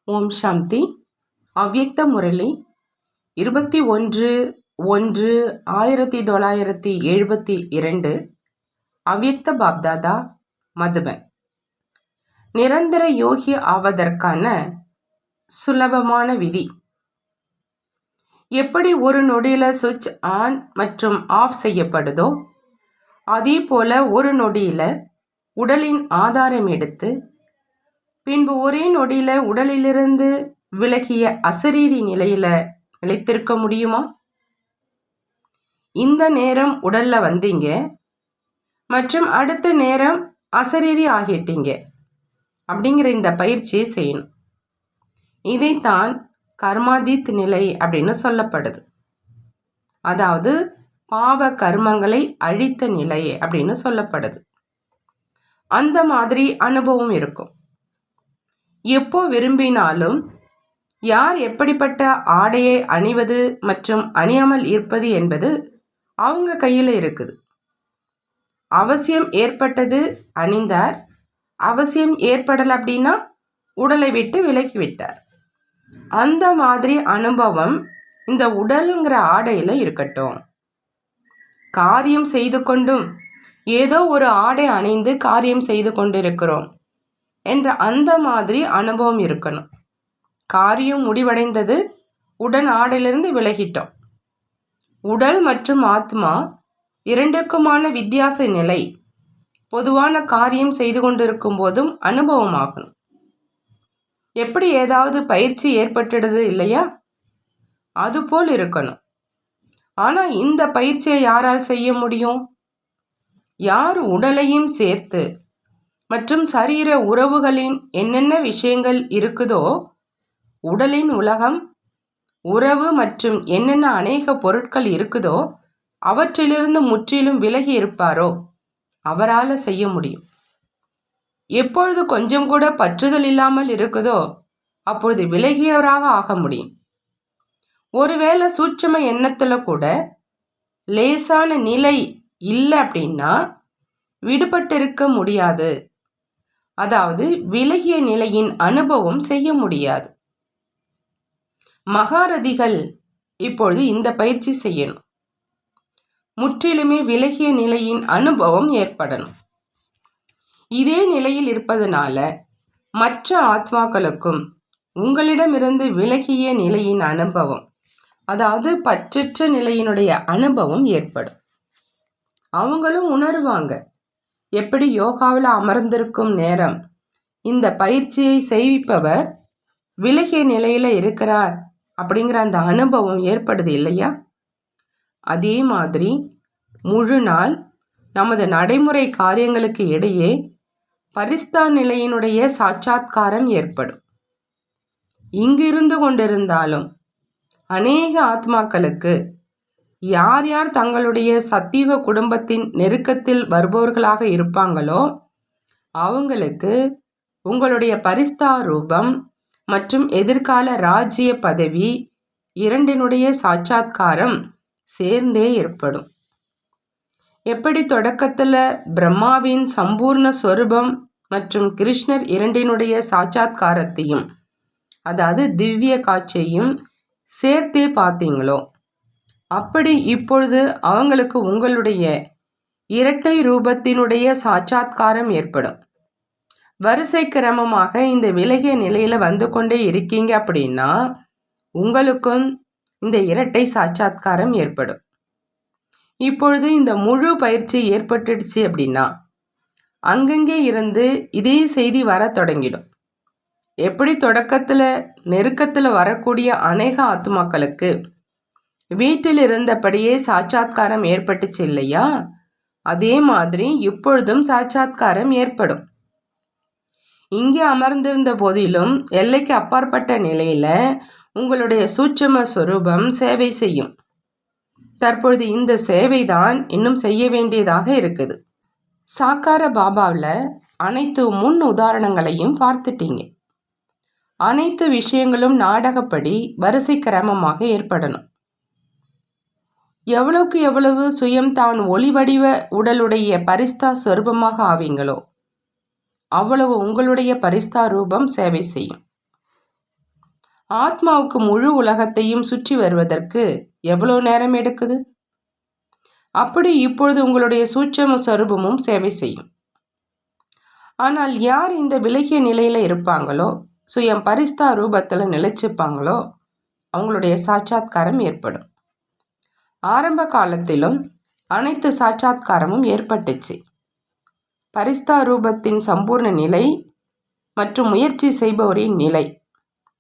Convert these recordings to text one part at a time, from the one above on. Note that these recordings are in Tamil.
ஓம் சாந்தி. அவ்யக்த முரளி 21/1/1972. அவ்யக்த பாப்தாதா, மதுபன். நிரந்தர யோகி ஆவதற்கான சுலபமான விதி. எப்படி ஒரு நொடியில் சுவிட்ச் ஆன் மற்றும் ஆஃப் செய்யப்படுதோ அதே போல ஒரு நொடியில் உடலின் ஆதாரம் எடுத்து பின்பு ஒரே நொடியில் உடலிலிருந்து விலகிய அசரீரி நிலையில நிலைத்திருக்க முடியுமா? இந்த நேரம் உடல்ல வந்தீங்க மற்றும் அடுத்த நேரம் அசரீரி ஆகிட்டீங்க அப்படிங்கிற இந்த பயிற்சியை செய்யணும். இதைத்தான் கர்மாதீத் நிலை அப்படின்னு சொல்லப்படுது. அதாவது பாவ கர்மங்களை அழித்த நிலை அப்படின்னு சொல்லப்படுது. அந்த மாதிரி அனுபவம் இருக்கும். எப்போ விரும்பினாலும் யார் எப்படிப்பட்ட ஆடையை அணிவது மற்றும் அணியாமல் இருப்பது என்பது அவங்க கையில் இருக்குது. அவசியம் ஏற்பட்டது அணிந்தார், அவசியம் ஏற்படலை அப்படின்னா உடலை விட்டு விலக்கி விட்டார். அந்த மாதிரி அனுபவம் இந்த உடலுங்கிற ஆடையில் இருக்கட்டும். காரியம் செய்து கொண்டும் ஏதோ ஒரு ஆடை அணிந்து காரியம் செய்து கொண்டிருக்கிறோம் என்ற அந்த மாதிரி அனுபவம் இருக்கணும். காரியம் முடிவடைந்தது, உடல் ஆடையிலிருந்து விலகிட்டோம். உடல் மற்றும் ஆத்மா இரண்டுக்குமான வித்தியாச நிலை பொதுவான காரியம் செய்து கொண்டிருக்கும் போதும் அனுபவமாகணும். எப்படி ஏதாவது பயிற்சி ஏற்பட்டுடுது இல்லையா, அதுபோல் இருக்கணும். ஆனால் இந்த பயிற்சியை யாரால் செய்ய முடியும்? யார் உடலையும் சேர்த்து மற்றும் சரீர உறவுகளின் என்னென்ன விஷயங்கள் இருக்குதோ, உடலின் உலகம், உறவு மற்றும் என்னென்ன அநேக பொருட்கள் இருக்குதோ அவற்றிலிருந்து முற்றிலும் விலகி இருப்பாரோ அவரால் செய்ய முடியும். எப்பொழுது கொஞ்சம் கூட பற்றுதல் இல்லாமல் இருக்குதோ அப்பொழுது விலகியவராக ஆக முடியும். ஒருவேளை சூட்சும எண்ணத்தில் கூட லேசான நிலை இல்லை அப்படின்னா விடுபட்டிருக்க முடியாது. அதாவது விலகிய நிலையின் அனுபவம் செய்ய முடியாது. மகாரதிகள் இப்பொழுது இந்த பயிற்சி செய்யணும். முற்றிலுமே விலகிய நிலையின் அனுபவம் ஏற்படணும். இதே நிலையில் இருப்பதனால மற்ற ஆத்மாக்களுக்கும் உங்களிடமிருந்து விலகிய நிலையின் அனுபவம், அதாவது பற்றற்ற நிலையினுடைய அனுபவம் ஏற்படும். அவங்களும் உணர்வாங்க. எப்படி யோகாவில் அமர்ந்திருக்கும் நேரம் இந்த பயிற்சியை செய்விப்பவர் விலகிய நிலையில் இருக்கிறார் அப்படிங்கிற அந்த அனுபவம் ஏற்படுது இல்லையா? அதே மாதிரி முழு நாள் நமது நடைமுறை காரியங்களுக்கு இடையே பரிஸ்தா நிலையினுடைய சாட்சாத்காரம் ஏற்படும். இங்கு இருந்து கொண்டிருந்தாலும் அநேக ஆத்மாக்களுக்கு யார் யார் தங்களுடைய சத்தியுக குடும்பத்தின் நெருக்கத்தில் வருபவர்களாக இருப்பாங்களோ அவங்களுக்கு உங்களுடைய பரிஸ்தா ரூபம் மற்றும் எதிர்கால ராஜ்ய பதவி இரண்டினுடைய சாட்சாத்காரம் சேர்ந்தே ஏற்படும். எப்படி தொடக்கத்தில் பிரம்மாவின் சம்பூர்ண ஸ்வரூபம் மற்றும் கிருஷ்ணர் இரண்டினுடைய சாட்சாத்காரத்தையும், அதாவது திவ்ய காட்சியையும் சேர்த்தே பார்த்தீங்களோ அப்படி இப்பொழுது அவங்களுக்கு உங்களுடைய இரட்டை ரூபத்தினுடைய சாட்சாத்காரம் ஏற்படும். வரிசை கிரமமாக இந்த விலகிய நிலையில் வந்து கொண்டே இருக்கீங்க அப்படின்னா உங்களுக்கும் இந்த இரட்டை சாட்சாத்காரம் ஏற்படும். இப்பொழுது இந்த முழு பயிற்சி ஏற்பட்டுடுச்சு அப்படின்னா அங்கங்கே இருந்து இதே செய்தி வர தொடங்கிடும். எப்படி தொடக்கத்தில் நெருக்கத்தில் வரக்கூடிய அநேக ஆத்மாக்களுக்கு வீட்டில் இருந்தபடியே சாட்சாத்காரம் ஏற்பட்டுச்சு இல்லையா, அதே மாதிரி இப்பொழுதும் சாட்சாத்காரம் ஏற்படும். இங்கே அமர்ந்திருந்த போதிலும் எல்லைக்கு அப்பாற்பட்ட நிலையில உங்களுடைய சூட்சும ஸ்வரூபம் சேவை செய்யும். தற்பொழுது இந்த சேவை தான் இன்னும் செய்ய வேண்டியதாக இருக்குது. சாக்கார பாபாவில் அனைத்து முன் உதாரணங்களையும் பார்த்துட்டீங்க. அனைத்து விஷயங்களும் நாடகப்படி வரிசை கிரமமாக ஏற்படணும். எவ்வளவுக்கு எவ்வளவு சுயம் தான் ஒளி வடிவ உடலுடைய பரிஸ்தா ஸ்வரூபமாக ஆவீங்களோ அவ்வளவு உங்களுடைய பரிஸ்தா ரூபம் சேவை செய்யும். ஆத்மாவுக்கு முழு உலகத்தையும் சுற்றி வருவதற்கு எவ்வளோ நேரம் எடுக்குது? அப்படி இப்பொழுது உங்களுடைய சூட்சம சொரூபமும் சேவை செய்யும். ஆனால் யார் இந்த விலகிய நிலையில் இருப்பாங்களோ, சுயம் பரிஸ்தா ரூபத்தில் நிலைச்சிப்பாங்களோ, அவங்களுடைய சாட்சாத்காரம் ஏற்படும். ஆரம்ப காலத்திலும் அனைத்து சாட்சாத்காரமும் ஏற்பட்டுச்சு. பரிஸ்தா ரூபத்தின் சம்பூர்ண நிலை மற்றும் முயற்சி செய்பவரின் நிலை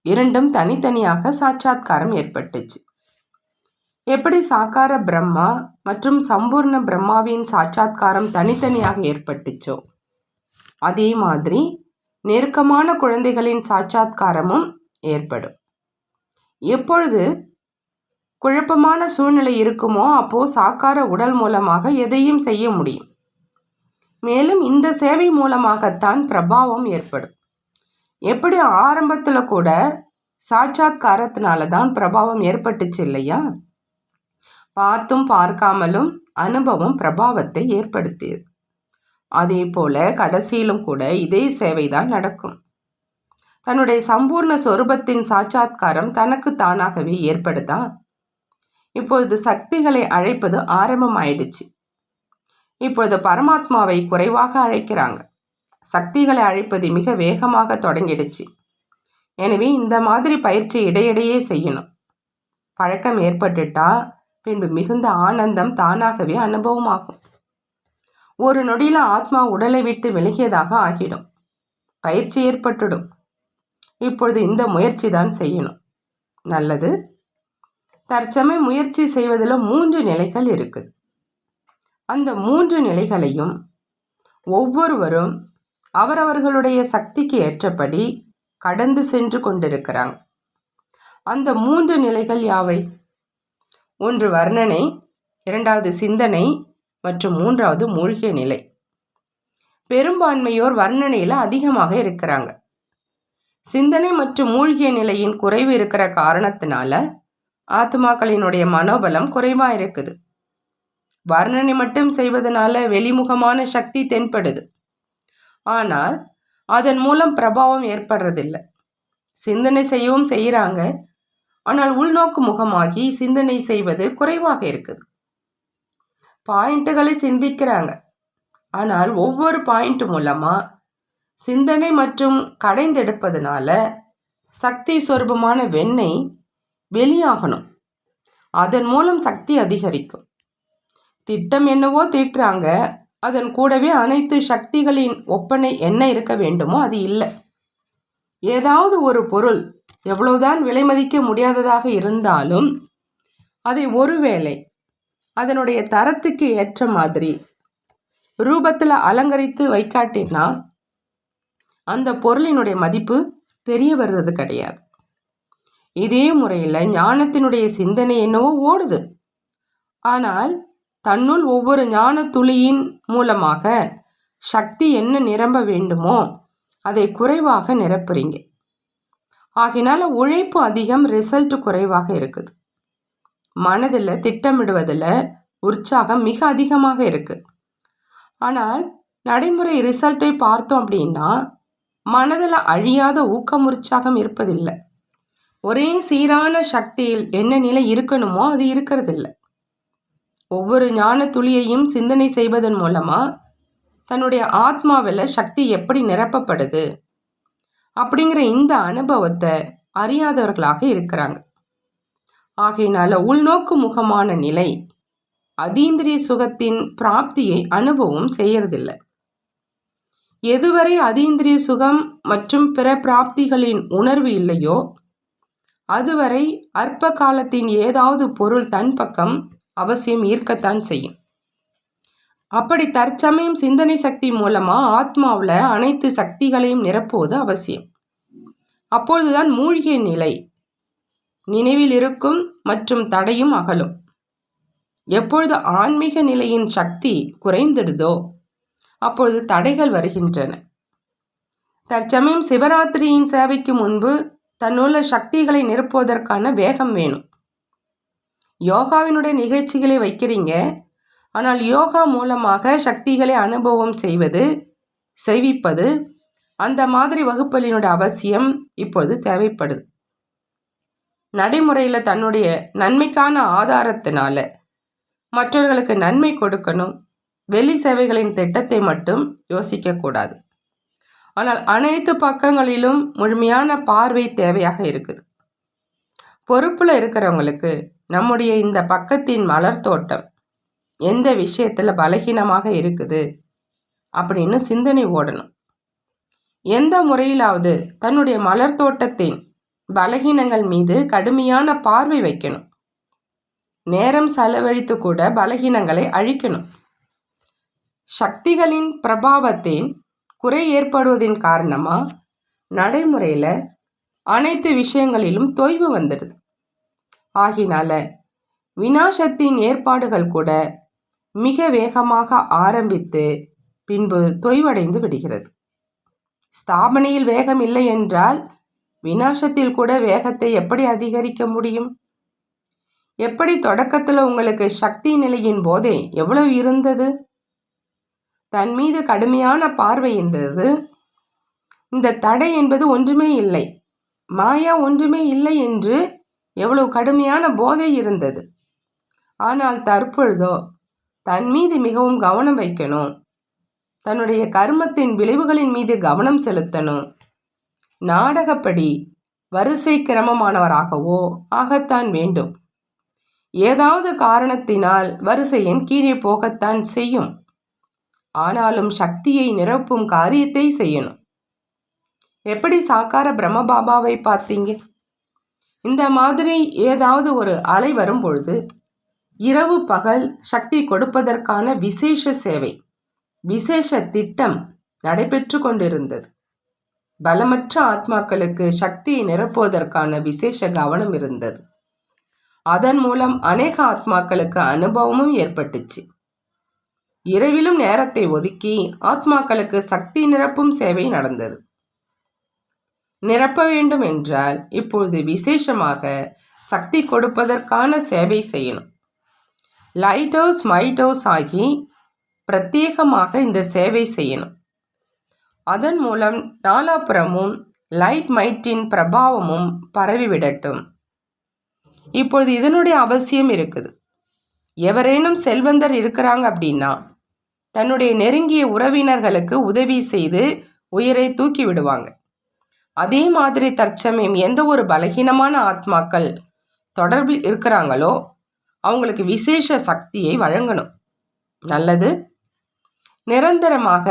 இரண்டும் தனித்தனியாக சாட்சாத்காரம் ஏற்பட்டுச்சு. எப்படி சாக்கார பிரம்மா மற்றும் சம்பூர்ண பிரம்மாவின் சாட்சாத்காரம் தனித்தனியாக ஏற்பட்டுச்சோ, அதே மாதிரி நெருக்கமான குழந்தைகளின் சாட்சாத்காரமும் ஏற்படும். எப்பொழுது குழப்பமான சூழ்நிலை இருக்குமோ அப்போ சாக்கார உடல் மூலமாக எதையும் செய்ய முடியும். மேலும் இந்த சேவை மூலமாகத்தான் பிரபாவம் ஏற்படும். எப்படி ஆரம்பத்தில் கூட சாட்சாத்காரத்தினால தான் பிரபாவம் ஏற்பட்டுச்சு இல்லையா? பார்த்தும் பார்க்காமலும் அனுபவம் பிரபாவத்தை ஏற்படுத்தியது. அதே போல கடைசியிலும் கூட இதே சேவைதான் நடக்கும். தன்னுடைய சம்பூர்ண சொரூபத்தின் சாட்சாத்காரம் தனக்கு தானாகவே ஏற்படுதா? இப்பொழுது சக்திகளை அழைப்பது ஆரம்பமாயிடுச்சு. இப்பொழுது பரமாத்மாவை குறைவாக அழைக்கிறாங்க. சக்திகளை அழைப்பது மிக வேகமாக தொடங்கிடுச்சு. எனவே இந்த மாதிரி பயிற்சி இடையிடையே செய்யணும். பழக்கம் ஏற்பட்டுட்டா பின்பு மிகுந்த ஆனந்தம் தானாகவே அனுபவமாகும். ஒரு நொடியில் ஆத்மா உடலை விட்டு விலகியதாக ஆகிடும். பயிற்சி ஏற்பட்டுடும். இப்பொழுது இந்த முயற்சி தான் செய்யணும். நல்லது. தற்சமயம் முயற்சி செய்வதில் 3 நிலைகள் இருக்குது. அந்த 3 நிலைகளையும் ஒவ்வொருவரும் அவரவர்களுடைய சக்திக்கு ஏற்றபடி கடந்து சென்று கொண்டிருக்கிறாங்க. அந்த 3 நிலைகள் யாவை? 1 வர்ணனை, 2வது சிந்தனை மற்றும் 3வது மூழ்கிய நிலை. பெரும்பான்மையோர் வர்ணனையில் அதிகமாக இருக்கிறாங்க. சிந்தனை மற்றும் மூழ்கிய நிலையின் குறைவு இருக்கிற காரணத்தினால ஆத்மாக்களினுடைய மனோபலம் குறைவாக இருக்குது. வர்ணனை மட்டும் செய்வதனால வெளிமுகமான சக்தி தென்படுது. ஆனால் அதன் மூலம் பிரபாவம் ஏற்படுறதில்லை. சிந்தனை செய்யவும் செய்கிறாங்க. ஆனால் உள்நோக்கு முகமாகி சிந்தனை செய்வது குறைவாக இருக்குது. பாயிண்ட்டுகளை சிந்திக்கிறாங்க. ஆனால் ஒவ்வொரு பாயிண்ட் மூலமாக சிந்தனை மற்றும் கடைந்தெடுப்பதனால சக்தி சொரூபமான வெண்ணெய் வெளியாகணும். அதன் மூலம் சக்தி அதிகரிக்கும். திட்டம் என்னவோ தீட்டுறாங்க. அதன் கூடவே அனைத்து சக்திகளின் ஒப்பனை என்ன இருக்க வேண்டுமோ அது இல்லை. ஏதாவது ஒரு பொருள் எவ்வளவுதான் விலை மதிக்க முடியாததாக இருந்தாலும் அதை ஒருவேளை அதனுடைய தரத்துக்கு ஏற்ற மாதிரி ரூபத்தில் அலங்கரித்து வைக்காட்டினா அந்த பொருளினுடைய மதிப்பு தெரிய வருவது கிடையாது. இதே முறையில் ஞானத்தினுடைய சிந்தனை என்னவோ ஓடுது. ஆனால் தன்னுள் ஒவ்வொரு ஞான துளியின் மூலமாக சக்தி என்ன நிரம்ப வேண்டுமோ அதை குறைவாக நிரப்புறீங்க. ஆகினால உழைப்பு அதிகம், ரிசல்ட் குறைவாக இருக்குது. மனதில் திட்டமிடுவதில் உற்சாகம் மிக அதிகமாக இருக்குது. ஆனால் நடைமுறை ரிசல்ட்டை பார்த்தோம் அப்படின்னா மனதில் அழியாத ஊக்கம் உற்சாகம் இருப்பதில்லை. ஒரே சீரான சக்தியில் என்ன நிலை இருக்கணுமோ அது இருக்கிறதில்லை. ஒவ்வொரு ஞான துளியையும் சிந்தனை செய்வதன் மூலமாக தன்னுடைய ஆத்மாவில் சக்தி எப்படி நிரப்பப்படுது அப்படிங்கிற இந்த அனுபவத்தை அறியாதவர்களாக இருக்கிறாங்க. ஆகையினால உள்நோக்கு முகமான நிலை அதீந்திரிய சுகத்தின் பிராப்தியை அனுபவம் செய்யறதில்லை. எதுவரை அதீந்திரிய சுகம் மற்றும் பிற பிராப்திகளின் உணர்வு இல்லையோ அதுவரை அற்ப காலத்தின் ஏதாவது பொருள் தன் பக்கம் அவசியம் ஈர்க்கத்தான் செய்யும். அப்படி தற்சமயம் சிந்தனை சக்தி மூலமாக ஆத்மாவில் அனைத்து சக்திகளையும் நிரப்புவது அவசியம். அப்பொழுதுதான் மூழ்கிய நிலை நினைவில் இருக்கும் மற்றும் தடையும் அகலும். எப்பொழுது ஆன்மீக நிலையின் சக்தி குறைந்திடுதோ அப்பொழுது தடைகள் வருகின்றன. தற்சமயம் சிவராத்திரியின் சேவைக்கு முன்பு தன்னுள்ள சக்திகளை நிரப்புவதற்கான வேகம் வேணும். யோகாவினுடைய நிகழ்ச்சிகளை வைக்கிறீங்க. ஆனால் யோகா மூலமாக சக்திகளை அனுபவம் செய்விப்பது அந்த மாதிரி வகுப்புகளினுடைய அவசியம் இப்பொழுது தேவைப்படுது. நடைமுறையில் தன்னுடைய நன்மைக்கான ஆதாரத்தினால மற்றவர்களுக்கு நன்மை கொடுக்கணும். வெளி சேவைகளின் திட்டத்தை மட்டும் யோசிக்கக்கூடாது. ஆனால் அனைத்து பக்கங்களிலும் முழுமையான பார்வை தேவையாக இருக்குது. பொறுப்பில் இருக்கிறவங்களுக்கு நம்முடைய இந்த பக்கத்தின் மலர் தோட்டம் எந்த விஷயத்தில் பலகீனமாக இருக்குது அப்படின்னு சிந்தனை ஓடணும். எந்த முறையிலாவது தன்னுடைய மலர் தோட்டத்தின் பலகீனங்கள் மீது கடுமையான பார்வை வைக்கணும். நேரம் செலவழித்து கூட பலகீனங்களை அழிக்கணும். சக்திகளின் பிரபாவத்தின் குறை ஏற்படுவதின் காரணமாக நடைமுறையில் அனைத்து விஷயங்களிலும் தொய்வு வந்துடுது. ஆகினால விநாசத்தின் ஏற்பாடுகள் கூட மிக வேகமாக ஆரம்பித்து பின்பு தொய்வடைந்து விடுகிறது. ஸ்தாபனையில் வேகம் இல்லை என்றால் விநாசத்தில் கூட வேகத்தை எப்படி அதிகரிக்க முடியும்? எப்படி தொடக்கத்தில் உங்களுக்கு சக்தி நிலையின் போதே எவ்வளவு இருந்தது? தன் மீது கடுமையான பார்வை இருந்தது. இந்த தடை என்பது ஒன்றுமே இல்லை, மாயா ஒன்றுமே இல்லை என்று எவ்வளவு கடுமையான போதை இருந்தது. ஆனால் தற்பொழுதோ தன் மீது மிகவும் கவனம் வைக்கணும். தன்னுடைய கர்மத்தின் விளைவுகளின் மீது கவனம் செலுத்தணும். நாடகப்படி வரிசை கிரமமானவராகவோ ஆகத்தான் வேண்டும். ஏதாவது காரணத்தினால் வரிசையின் கீழே போகத்தான் செய்யும். ஆனாலும் சக்தியை நிரப்பும் காரியத்தை செய்யணும். எப்படி சாக்கார பிரம்மபாபாவை பார்த்தீங்க? இந்த மாதிரி ஏதாவது ஒரு அலை வரும் பொழுது இரவு பகல் சக்தி கொடுப்பதற்கான விசேஷ சேவை, விசேஷ திட்டம் நடைபெற்று கொண்டிருந்தது. பலமற்ற ஆத்மாக்களுக்கு சக்தியை நிரப்புவதற்கான விசேஷ கவனம் இருந்தது. அதன் மூலம் அநேக ஆத்மாக்களுக்கு அனுபவமும் ஏற்பட்டுச்சு. இரவிலும் நேரத்தை ஒதுக்கி ஆத்மாக்களுக்கு சக்தி நிரப்பும் சேவை நடந்தது. நிரப்ப வேண்டும் என்றால் இப்பொழுது விசேஷமாக சக்தி கொடுப்பதற்கான சேவை செய்யணும். லைட் ஹவுஸ் மைட் ஹவுஸ் ஆகி பிரத்யேகமாக இந்த சேவை செய்யணும். அதன் மூலம் நாலாபுறமும் லைட் மைட்டின் பிரபாவமும் பரவிவிடட்டும். இப்பொழுது இதனுடைய அவசியம் இருக்குது. எவரேனும் செல்வந்தர் இருக்கிறாங்க அப்படின்னா தன்னுடைய நெருங்கிய உறவினர்களுக்கு உதவி செய்து உயிரை தூக்கி விடுவாங்க. அதே மாதிரி தற்சமயம் எந்த ஒரு பலகீனமான ஆத்மாக்கள் தொடர்பில் இருக்கிறாங்களோ அவங்களுக்கு விசேஷ சக்தியை வழங்கணும். நல்லது. நிரந்தரமாக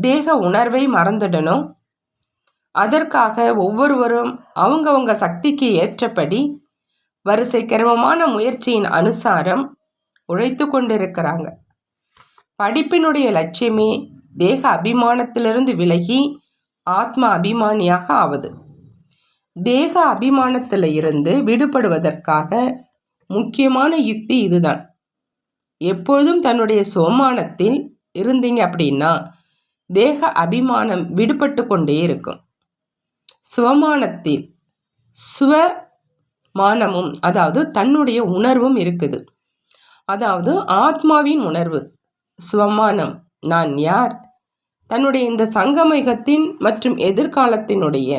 தேக உணர்வை மறந்துடணும். அதற்காக ஒவ்வொருவரும் அவங்கவங்க சக்திக்கு ஏற்றபடி வரிசை கிரமமான முயற்சியின் அனுசாரம் உழைத்து கொண்டிருக்கிறாங்க. படிப்பினுடைய லட்சியமே தேக அபிமானத்திலிருந்து விலகி ஆத்மா அபிமானியாக ஆவது. தேக அபிமானத்தில் இருந்து விடுபடுவதற்காக முக்கியமான யுக்தி இதுதான். எப்பொழுதும் தன்னுடைய சோமானத்தில் இருந்தீங்க அப்படின்னா தேக அபிமானம் விடுபட்டு கொண்டே இருக்கும். சுவமானத்தில் சுவமானமும் அதாவது தன்னுடைய உணர்வும் இருக்குது. அதாவது ஆத்மாவின் உணர்வு சுவமானம். நான் யார்? தன்னுடைய இந்த சங்கமயுகத்தின் மற்றும் எதிர்காலத்தினுடைய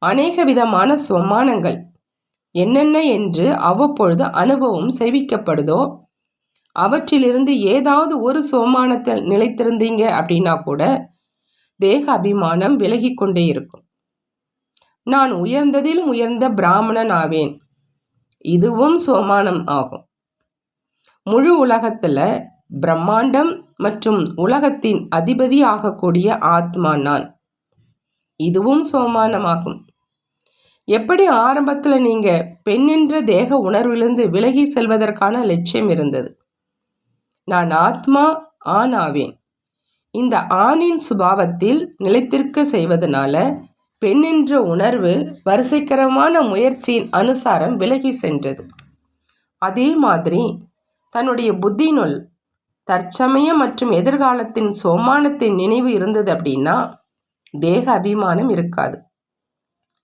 அநேக விதமான சுவமானங்கள் என்னென்ன என்று அவ்வப்பொழுது அனுபவம் செய்விக்கப்படுதோ அவற்றிலிருந்து ஏதாவது ஒரு சுவமானத்தில் நிலைத்திருந்தீங்க அப்படின்னா கூட தேக அபிமானம் விலகி கொண்டே இருக்கும். நான் உயர்ந்ததிலும் உயர்ந்த பிராமணன் ஆவேன், இதுவும் சுவமானம் ஆகும். முழு உலகத்தில் பிரம்மாண்டம் மற்றும் உலகத்தின் அதிபதி ஆகக்கூடிய ஆத்மா நான், இதுவும் சுவமானமாகும். எப்படி ஆரம்பத்தில் நீங்கள் பெண் என்ற தேக உணர்விலிருந்து விலகி செல்வதற்கான லட்சியம் இருந்தது. நான் ஆத்மா ஆண் ஆவேன், இந்த ஆணின் சுபாவத்தில் நிலைத்திருக்க செய்வதனால பெண் என்ற உணர்வு வரிசைக்கரமான முயற்சியின் அனுசாரம் விலகி சென்றது. அதே மாதிரி தன்னுடைய புத்தினுள் தற்சமயம் மற்றும் எதிர்காலத்தின் சோமானத்தின் நினைவு இருந்தது அப்படின்னா தேக அபிமானம் இருக்காது.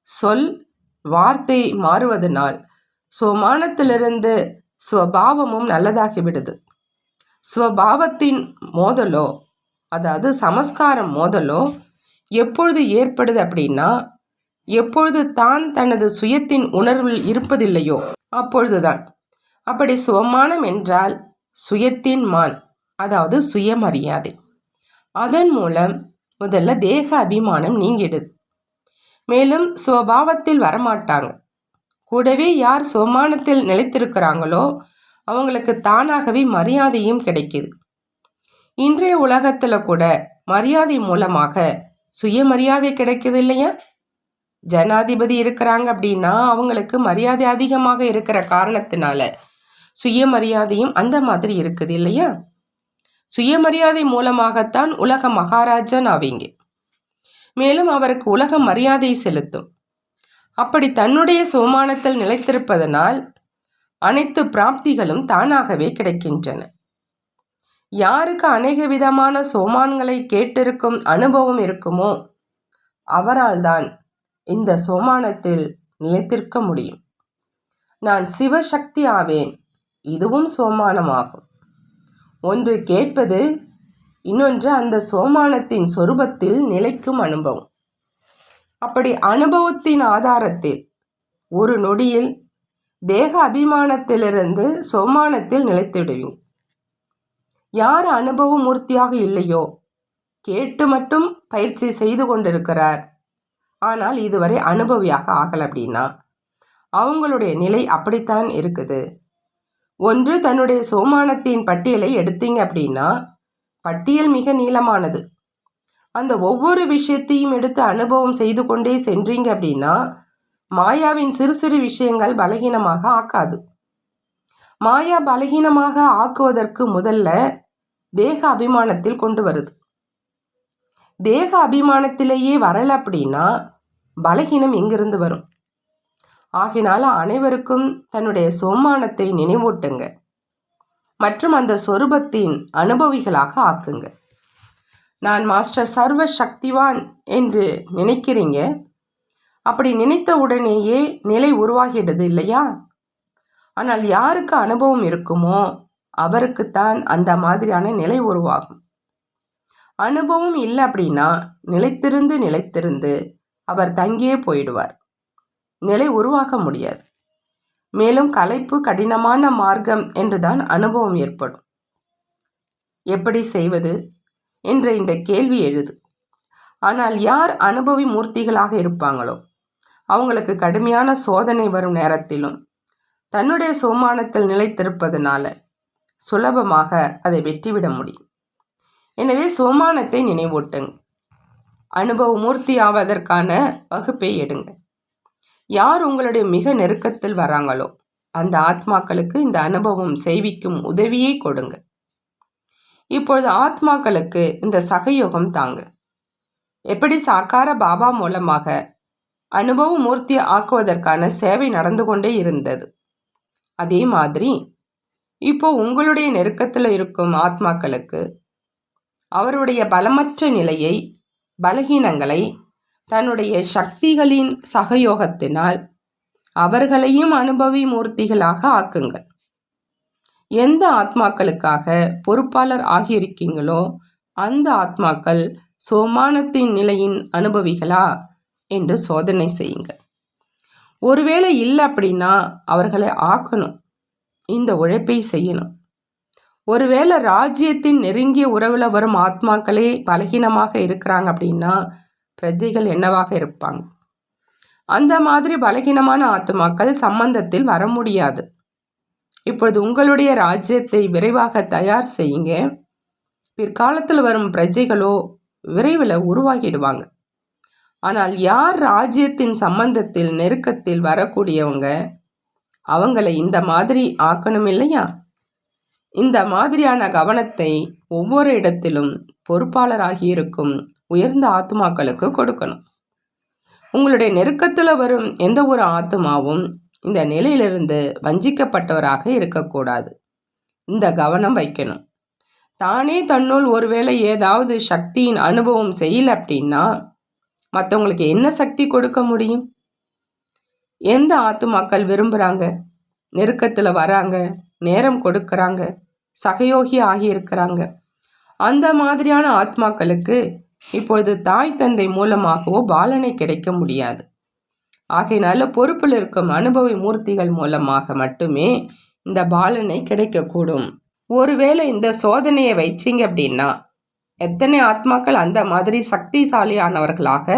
சொல் வார்த்தை மாறுவதனால் சோமானத்திலிருந்து ஸ்வபாவமும் நல்லதாகிவிடுது. ஸ்வபாவத்தின் மோதலோ அதாவது சமஸ்காரம் மோதலோ எப்பொழுது ஏற்படுது அப்படின்னா எப்பொழுது தான் தனது சுயத்தின் உணர்வில் இருப்பதில்லையோ அப்பொழுதுதான். அப்படி சுவமானம் என்றால் சுயத்தின் மான், அதாவது சுயமரியாதை. அதன் மூலம் முதல்ல தேக அபிமானம் நீங்கிடுது. மேலும் சுவபாவத்தில் வரமாட்டாங்க. கூடவே யார் சுவமானத்தில் நிலைத்திருக்கிறாங்களோ அவங்களுக்கு தானாகவே மரியாதையும் கிடைக்குது. இன்றைய உலகத்தில் கூட மரியாதை மூலமாக சுயமரியாதை கிடைக்குது இல்லையா? ஜனாதிபதி இருக்கிறாங்க அப்படின்னா அவங்களுக்கு மரியாதை அதிகமாக இருக்கிற காரணத்தினால சுயமரியாதையும் அந்த மாதிரி இருக்குது இல்லையா? சுயமரியாதை மூலமாகத்தான் உலக மகாராஜன் ஆவீங்க. மேலும் அவருக்கு உலக மரியாதை செலுத்தும். அப்படி தன்னுடைய சுவமானத்தில் நிலைத்திருப்பதனால் அனைத்து பிராப்திகளும் தானாகவே கிடைக்கின்றன. யாருக்கு அநேக விதமான சோமான்களை கேட்டிருக்கும் அனுபவம் இருக்குமோ அவரால் தான் இந்த சோமானத்தில் நிலைத்திருக்க முடியும். நான் சிவசக்தி ஆவேன், இதுவும் சோமானமாகும். ஒன்று கேட்பது, இன்னொன்று அந்த சோமானத்தின் சொரூபத்தில் நிலைக்கும் அனுபவம். அப்படி அனுபவத்தின் ஆதாரத்தில் ஒரு நொடியில் தேக அபிமானத்திலிருந்து சோமானத்தில் நிலைத்திடுவீங்க. யார் அனுபவ மூர்த்தியாக இல்லையோ, கேட்டு மட்டும் பயிற்சி செய்து கொண்டிருக்கிறார், ஆனால் இதுவரை அனுபவியாக ஆகலை அப்படின்னா அவங்களுடைய நிலை அப்படித்தான் இருக்குது. ஒன்று தன்னுடைய சோமானத்தின் பட்டியலை எடுத்தீங்க அப்படின்னா பட்டியல் மிக நீளமானது. அந்த ஒவ்வொரு விஷயத்தையும் எடுத்து அனுபவம் செய்து கொண்டே சென்றீங்க அப்படின்னா மாயாவின் சிறு சிறு விஷயங்கள் பலகீனமாக ஆக்காது. மாயா பலகீனமாக ஆக்குவதற்கு முதல்ல தேக அபிமானத்தில் கொண்டு வருது. தேக அபிமானத்திலேயே வரல அப்படின்னா பலகீனம் எங்கிருந்து வரும்? ஆகினால அனைவருக்கும் தன்னுடைய சோமானத்தை நினைவூட்டுங்க மற்றும் அந்த சொரூபத்தின் அனுபவிகளாக ஆக்குங்க. நான் மாஸ்டர் சர்வ சக்திவான் என்று நினைக்கிறீங்க. அப்படி நினைத்த உடனேயே நிலை உருவாகிடுது இல்லையா? ஆனால் யாருக்கு அனுபவம் இருக்குமோ அவருக்குத்தான் அந்த மாதிரியான நிலை உருவாகும். அனுபவம் இல்லை அப்படின்னா நிலைத்திருந்து அவர் தங்கியே போயிடுவார். நிலை உருவாக்க முடியாது. மேலும் களைப்பு கடினமான மார்க்கம் என்றுதான் அனுபவம் ஏற்படும். எப்படி செய்வது என்ற இந்த கேள்வி எழுது. ஆனால் யார் அனுபவி மூர்த்திகளாக இருப்பாங்களோ அவங்களுக்கு கடுமையான சோதனை வரும் நேரத்திலும் தன்னுடைய சோமானத்தில் நிலைத்திருப்பதனால சுலபமாக அதை வெற்றிவிட முடியும். எனவே சோமானத்தை நினைவூட்டுங்க. அனுபவ மூர்த்தி ஆவதற்கான வகுப்பை எடுங்க. யார் உங்களுடைய மிக நெருக்கத்தில் வராங்களோ அந்த ஆத்மாக்களுக்கு இந்த அனுபவம் செய்விக்கும் உதவியை கொடுங்க. இப்பொழுது ஆத்மாக்களுக்கு இந்த சகயோகம் தாங்க. எப்படி சாக்கார பாபா மூலமாக அனுபவ மூர்த்தி ஆக்குவதற்கான சேவை நடந்து கொண்டே இருந்தது, அதே மாதிரி இப்போ உங்களுடைய நெருக்கத்தில் இருக்கும் ஆத்மாக்களுக்கு அவருடைய பலமற்ற நிலையை, பலகீனங்களை தன்னுடைய சக்திகளின் சகயோகத்தினால் அவர்களையும் அனுபவி மூர்த்திகளாக ஆக்குங்கள். எந்த ஆத்மாக்களுக்காக பொறுப்பாளர் ஆகியிருக்கீங்களோ அந்த ஆத்மாக்கள் சோமானத்தின் நிலையின் அனுபவிகளா என்று சோதனை செய்யுங்க. ஒருவேளை இல்லை அப்படின்னா அவர்களை ஆக்கணும், இந்த உழைப்பை செய்யணும். ஒருவேளை ராஜ்யத்தின் நெருங்கிய உறவில் வரும் ஆத்மாக்களே பலகீனமாக இருக்கிறாங்க அப்படின்னா பிரஜைகள் என்னவாக இருப்பாங்க? அந்த மாதிரி பலகீனமான ஆத்மாக்கள் சம்பந்தத்தில் வர முடியாது. இப்பொழுது உங்களுடைய ராஜ்யத்தை விரைவாக தயார் செய்யுங்க. பிற்காலத்தில் வரும் பிரஜைகளோ விரைவில் உருவாகிடுவாங்க. ஆனால் யார் ராஜ்யத்தின் சம்பந்தத்தில் நெருக்கத்தில் வரக்கூடியவங்க அவங்களை இந்த மாதிரி ஆக்கணும் இல்லையா? இந்த மாதிரியான கவனத்தை ஒவ்வொரு இடத்திலும் பொறுப்பாளராகியிருக்கும் உயர்ந்த ஆத்மாக்களுக்கு கொடுக்கணும். உங்களுடைய நெருக்கத்தில் வரும் எந்த ஒரு ஆத்மாவும் இந்த நிலையிலிருந்து வஞ்சிக்கப்பட்டவராக இருக்கக்கூடாது. இந்த கவனம் வைக்கணும். தானே தன்னுள் ஒருவேளை ஏதாவது சக்தியின் அனுபவம் செய்யல அப்படின்னா மற்றவங்களுக்கு என்ன சக்தி கொடுக்க முடியும்? எந்த ஆத்மாக்கள் விரும்புகிறாங்க, நெருக்கத்தில் வராங்க, நேரம் கொடுக்குறாங்க, சகயோகி ஆகியிருக்கிறாங்க, அந்த மாதிரியான ஆத்மாக்களுக்கு இப்பொழுது தாய் தந்தை மூலமாகவோ பாலனை கிடைக்க முடியாது. ஆகையினால பொறுப்பில் இருக்கும் அனுபவி மூர்த்திகள் மூலமாக மட்டுமே இந்த பாலனை கிடைக்கக்கூடும். ஒருவேளை இந்த சோதனையை வைச்சிங்க அப்படின்னா எத்தனை ஆத்மாக்கள் அந்த மாதிரி சக்திசாலியானவர்களாக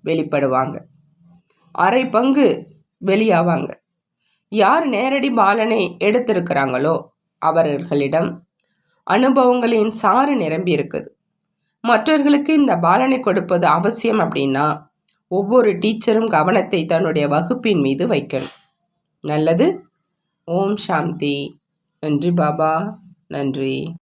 வெளிப்படுவாங்க, அரை பங்கு வெளியாவாங்க. யார் நேரடி பாலனை எடுத்திருக்கிறாங்களோ அவர்களிடம் அனுபவங்களின் சாறு நிரம்பி இருக்குது. மற்றவர்களுக்கு இந்த பாலனை கொடுப்பது அவசியம் அப்படின்னா ஒவ்வொரு டீச்சரும் கவனத்தை தன்னுடைய வகுப்பின் மீது வைக்கணும். நல்லது. ஓம் சாந்தி. நன்றி பாபா. நன்றி.